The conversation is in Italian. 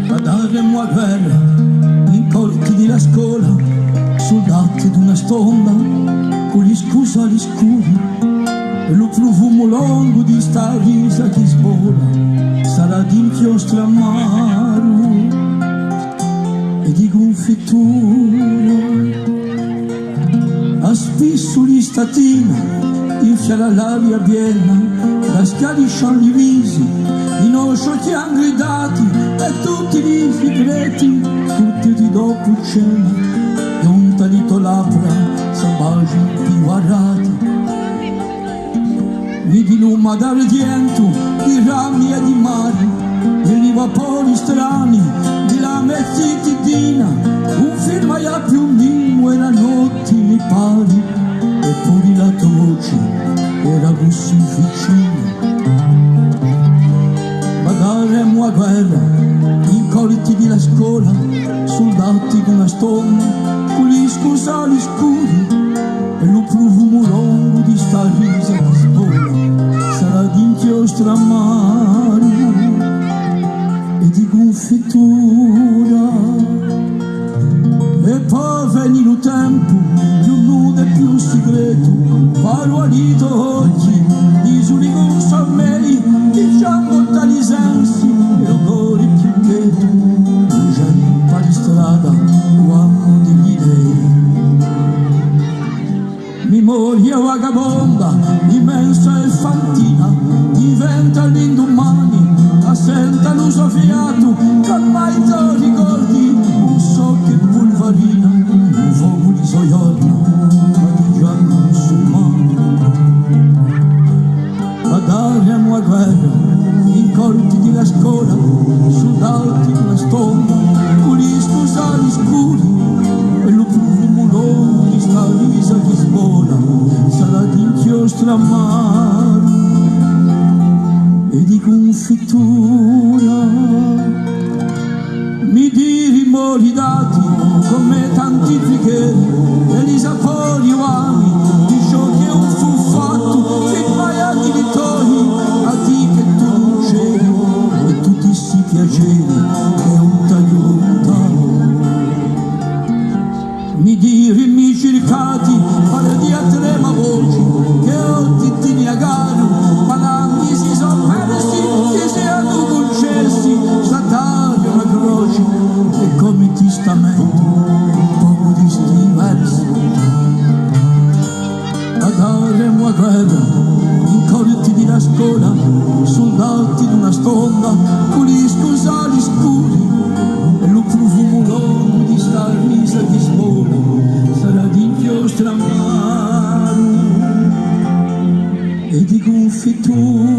Andaremo a guerra in corti di la scuola, soldati d'una stonda con gli scusali scuri, e lo profumo lungo di sta risa che sbola sarà d'inchiostro amaro e di confitura. A spisso gli statina infia l'aria piena, la schiarisciano i visi, i nostri hanno gridati e tutti i segreti, tutti di dopo cena, e un talito labbra sabaggi più arrati. Vedi l'uma d'argento, di rami e di mari, e i vapori strani di la mezzitidina, un film a più mimo e la notte mi pari, e pure la tua voce era così vicina. Andaremo a guerra in corti di la scuola, soldati di una stonda con gli scusali scuri, e lo profumo lungo di sta risa che svola sarà d'inchiostro amaro e di confitura. E poi veni lo tempo più nudo e più segreto, parualito oggi di giulico a me, diciamo tali sensi e odori più cheto, gente per strada uomo degli dei. Memoria vagabonda, immensa e fantina, diventa l'indomani, assenta l'uso fiato, che mai te ricordi, non so che pulvarina, un fuoco di soiorno, ma di già non so mai. Andaremo a guerra in corti di la scuola, soldati di una stonda con gli scusali scuri, e lo profumo lungo di sta risa che svola sarà d'inchiostro amaro e di confitura. Mi diri moridati come tanti ficheri e gli sapori umani di ciò che un fu fatto che mai a dirittori a di che tu non c'eri e tutti si piaceri che un taglio lontano. Mi diri mi cercati fare di a trema voci che oggi ti niagano, palanghi si sono persi che si hanno concessi statare una croce e come testamento un poco di sti versi. Andaremo a guerra in corti di la scuola, soldati d'una stonda con gli scusali scuri, e lo profumo lungo di sta risa che svola sarà d'inchiostro amaro e di confitura.